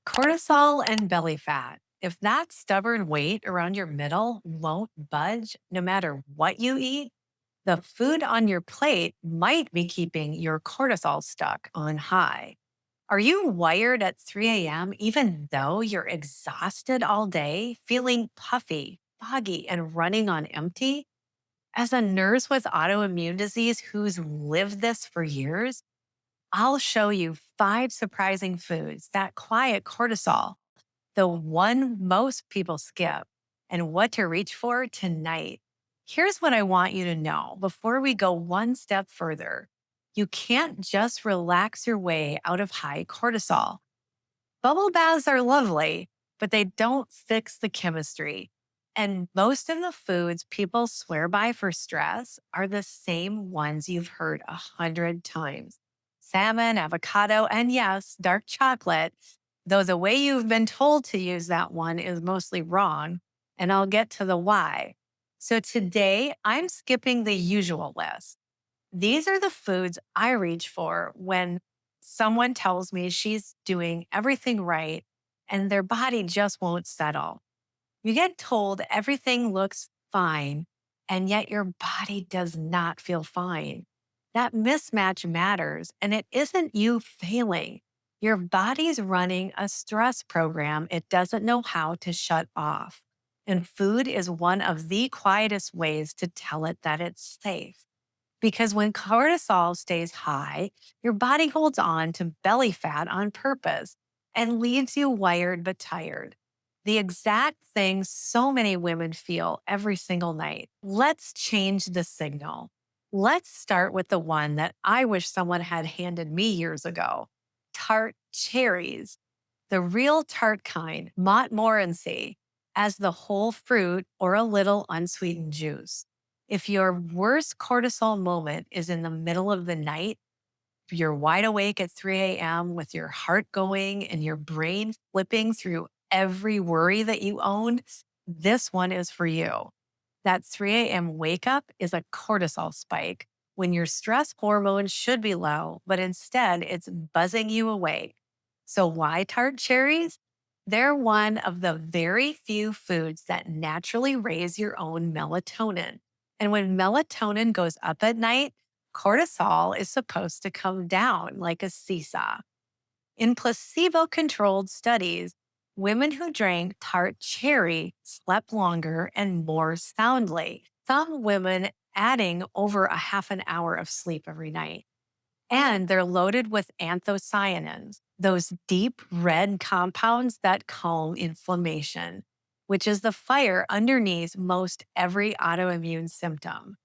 Cortisol and belly fat. If that stubborn weight around your middle won't budge no matter what you eat, the food on your plate might be keeping your cortisol stuck on high. Are you wired at 3 a.m. even though you're exhausted all day, feeling puffy, foggy, and running on empty? As a nurse with autoimmune disease who's lived this for years, I'll show you 5 surprising foods that quiet cortisol, the one most people skip, and what to reach for tonight. Here's what I want you to know before we go one step further. You can't just relax your way out of high cortisol. Bubble baths are lovely, but they don't fix the chemistry. And most of the foods people swear by for stress are the same ones you've heard 100 times: salmon, avocado, and yes, dark chocolate. Though the way you've been told to use that one is mostly wrong. And I'll get to the why. So today, I'm skipping the usual list. These are the foods I reach for when someone tells me she's doing everything right and their body just won't settle. You get told everything looks fine, and yet your body does not feel fine. That mismatch matters, and it isn't you failing. Your body's running a stress program it doesn't know how to shut off. And food is one of the quietest ways to tell it that it's safe. Because when cortisol stays high, your body holds on to belly fat on purpose and leaves you wired but tired. The exact thing so many women feel every single night. Let's change the signal. Let's start with the one that I wish someone had handed me years ago: Tart cherries. The real tart kind, Montmorency, as the whole fruit or a little unsweetened juice. If your worst cortisol moment is in the middle of the night, you're wide awake at 3 a.m. with your heart going and your brain flipping through every worry that you owned, this one is for you. That 3 a.m. wake up is a cortisol spike when your stress hormone should be low, but instead it's buzzing you awake. So, why tart cherries? They're one of the very few foods that naturally raise your own melatonin. And when melatonin goes up at night, cortisol is supposed to come down like a seesaw. In placebo controlled studies, women who drank tart cherry slept longer and more soundly, some women adding over a half an hour of sleep every night. And they're loaded with anthocyanins, those deep red compounds that calm inflammation, which is the fire underneath most every autoimmune symptom.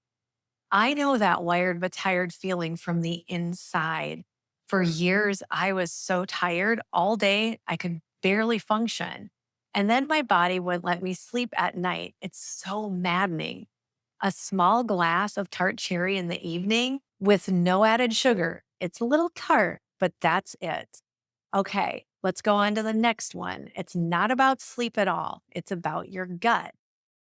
I know that wired but tired feeling from the inside. For years, I was so tired all day, I could barely function. And then my body would let me sleep at night. It's so maddening. A small glass of tart cherry in the evening with no added sugar. It's a little tart, but that's it. Okay, let's go on to the next one. It's not about sleep at all, it's about your gut.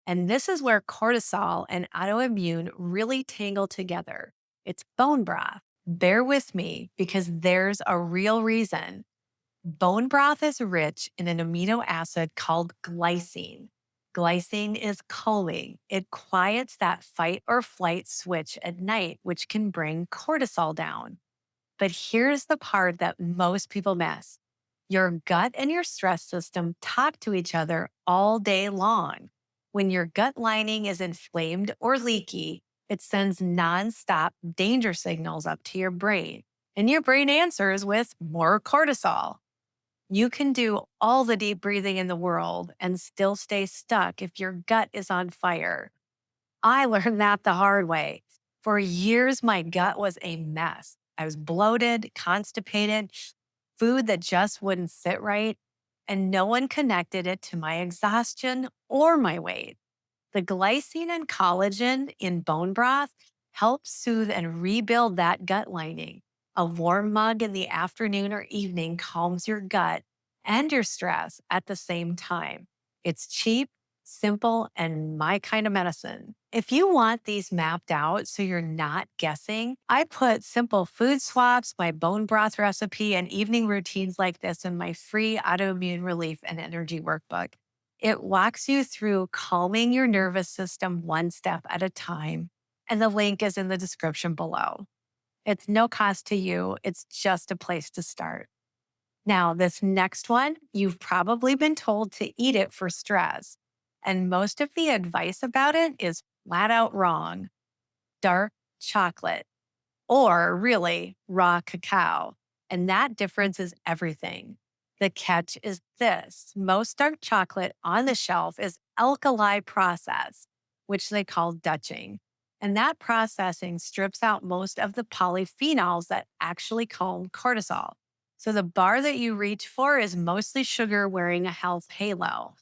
And this is where cortisol and autoimmune really tangle together. It's bone broth. Bear with me because there's a real reason. Bone broth is rich in an amino acid called glycine. Glycine is calming. It quiets that fight or flight switch at night, which can bring cortisol down. But here's the part that most people miss: your gut and your stress system talk to each other all day long. When your gut lining is inflamed or leaky, it sends nonstop danger signals up to your brain, and your brain answers with more cortisol. You can do all the deep breathing in the world and still stay stuck if your gut is on fire. I learned that the hard way. For years, my gut was a mess. I was bloated, constipated, food that just wouldn't sit right, and no one connected it to my exhaustion or my weight. The glycine and collagen in bone broth help soothe and rebuild that gut lining. A warm mug in the afternoon or evening calms your gut and your stress at the same time. It's cheap, simple, and my kind of medicine. If you want these mapped out so you're not guessing, I put simple food swaps, my bone broth recipe, and evening routines like this in my free autoimmune relief and energy workbook. It walks you through calming your nervous system one step at a time, and the link is in the description below. It's no cost to you, it's just a place to start. Now, this next one, you've probably been told to eat it for stress. And most of the advice about it is flat out wrong. Dark chocolate, or really raw cacao. And that difference is everything. The catch is this: most dark chocolate on the shelf is alkali processed, which they call Dutching. And that processing strips out most of the polyphenols that actually calm cortisol. So the bar that you reach for is mostly sugar wearing a health halo.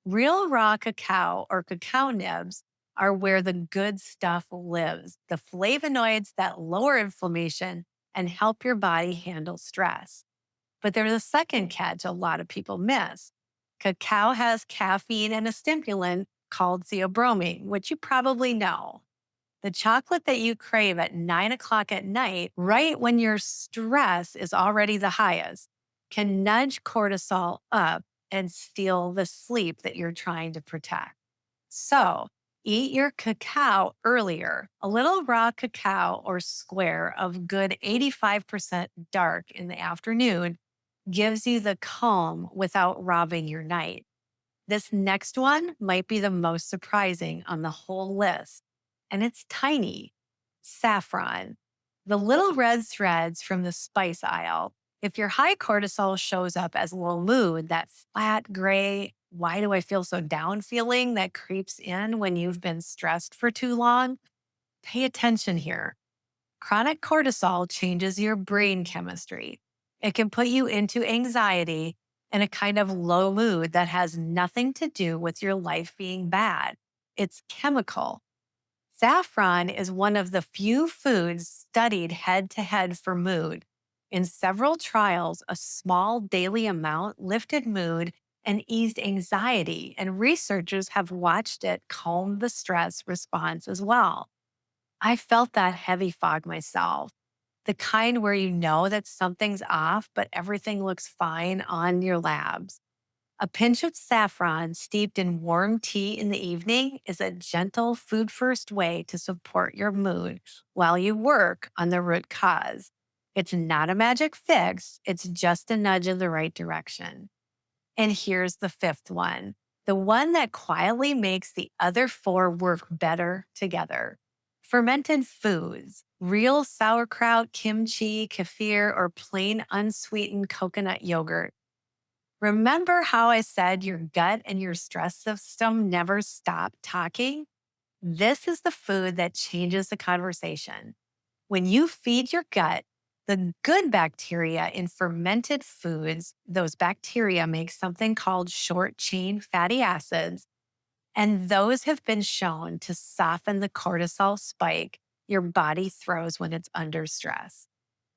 Real raw cacao or cacao nibs are where the good stuff lives, the flavonoids that lower inflammation and help your body handle stress. But there's a second catch a lot of people miss. Cacao has caffeine and a stimulant called theobromine, which you probably know. The chocolate that you crave at 9 o'clock at night, right when your stress is already the highest, can nudge cortisol up and steal the sleep that you're trying to protect. So, eat your cacao earlier. A little raw cacao or square of good 85% dark in the afternoon gives you the calm without robbing your night. This next one might be the most surprising on the whole list, and it's tiny: saffron. The little red threads from the spice aisle. If your high cortisol shows up as low mood, that flat gray, why do I feel so down feeling that creeps in when you've been stressed for too long, pay attention here. Chronic cortisol changes your brain chemistry. It can put you into anxiety and a kind of low mood that has nothing to do with your life being bad. It's chemical. Saffron is one of the few foods studied head to head for mood. In several trials, a small daily amount lifted mood and eased anxiety, and researchers have watched it calm the stress response as well. I felt that heavy fog myself, the kind where you know that something's off, but everything looks fine on your labs. A pinch of saffron steeped in warm tea in the evening is a gentle food first way to support your mood while you work on the root cause. It's not a magic fix, it's just a nudge in the right direction. And here's the fifth one, the one that quietly makes the other four work better together: fermented foods. Real sauerkraut, kimchi, kefir, or plain unsweetened coconut yogurt. Remember how I said your gut and your stress system never stop talking? This is the food that changes the conversation. When you feed your gut the good bacteria in fermented foods, those bacteria make something called short chain fatty acids, and those have been shown to soften the cortisol spike your body throws when it's under stress.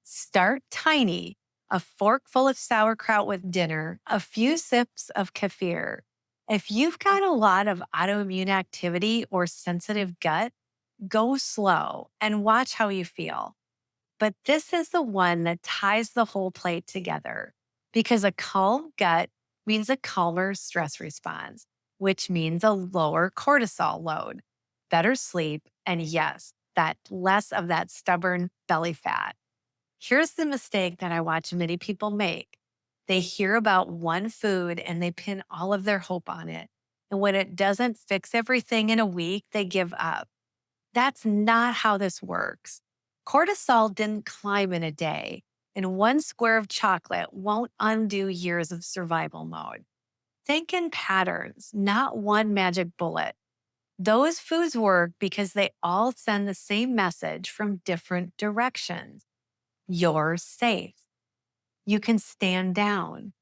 Start tiny: a forkful of sauerkraut with dinner, a few sips of kefir. If you've got a lot of autoimmune activity or sensitive gut, go slow and watch how you feel. But this is the one that ties the whole plate together, because a calm gut means a calmer stress response, which means a lower cortisol load, better sleep, and yes, that less of that stubborn belly fat. Here's the mistake that I watch many people make. They hear about one food and they pin all of their hope on it. And when it doesn't fix everything in a week, they give up. That's not how this works. Cortisol didn't climb in a day, and one square of chocolate won't undo years of survival mode. Think in patterns, not one magic bullet. Those foods work because they all send the same message from different directions. You're safe. You can stand down.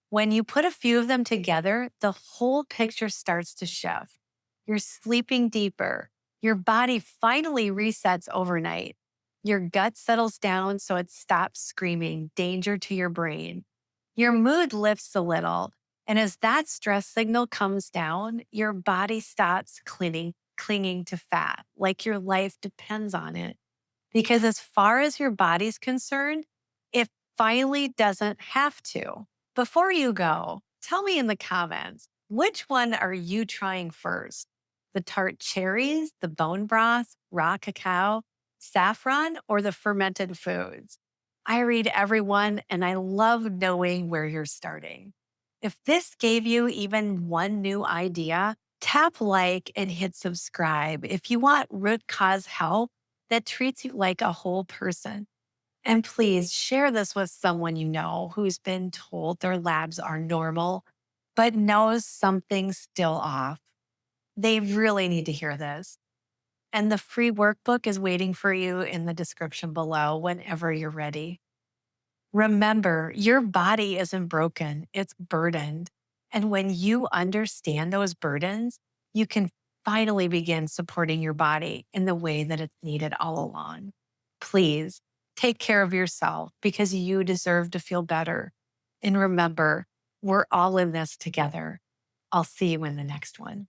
When you put a few of them together, the whole picture starts to shift. You're sleeping deeper. Your body finally resets overnight. Your gut settles down so it stops screaming danger to your brain. Your mood lifts a little. And as that stress signal comes down, your body stops clinging clinging to fat, like your life depends on it. Because as far as your body's concerned, it finally doesn't have to. Before you go, tell me in the comments, which one are you trying first? The tart cherries, the bone broth, raw cacao, saffron, or the fermented foods? I read every one and I love knowing where you're starting. If this gave you even one new idea, tap like and hit subscribe if you want root cause help that treats you like a whole person. And please share this with someone you know who's been told their labs are normal, but knows something's still off. They really need to hear this. And the free workbook is waiting for you in the description below whenever you're ready. Remember, your body isn't broken, it's burdened. And when you understand those burdens, you can finally begin supporting your body in the way that it's needed all along. Please take care of yourself because you deserve to feel better. And remember, we're all in this together. I'll see you in the next one.